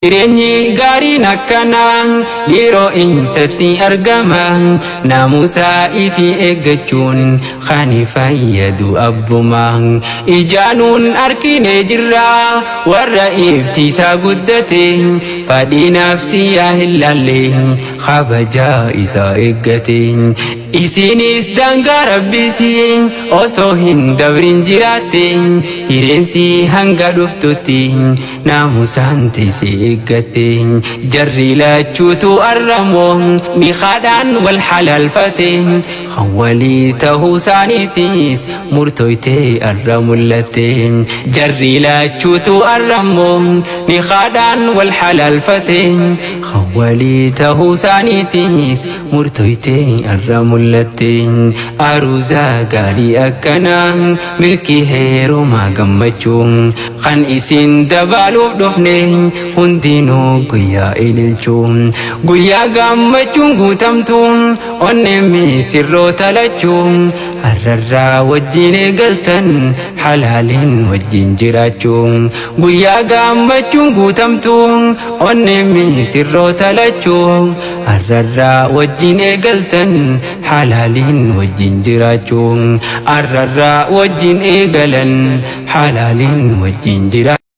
Jireenyi gaariin akkanaa yeroo insatti argama naamusaa ifi eeggachuun kan fayyadu abbuma ijaanuun argine jirra warra iftiisaa guddate fadhii nafsiyaa hin laalle kabajaa isaa eeggate isinis daangaa rabbisi osoo hin dabrin jiraatte hireensi hanga dhuftutti naamusaan teessee eeggate jarri lachuutu arramoo ni khadaan wal halaalfate kan walii ta'uu isaaniitis murtooytee arra mul'ate jarri lachuutu arramoo ni khadaan wal halaalfate kan walii ta'uu isaaniitis murtooytee arra mul'ate aruuza gaarii akkanaa milkii heerumaa gammachuun kan isin dabaaluuf dhufne hundinuu guyyaa ililchuun guyyaa gammachuun guutamtuun onneen misirroota lachuun har'arraa wajjin eegaltan halaaliin wajjin jiraachuun guyyaa gammachuun guutamtuun onneen misirroota lachuun har'arraa wajjin eegaltan halaaliin wajjin jiraachuun har'arraa wajjin eegalan halaaliin wajjin jiraachuun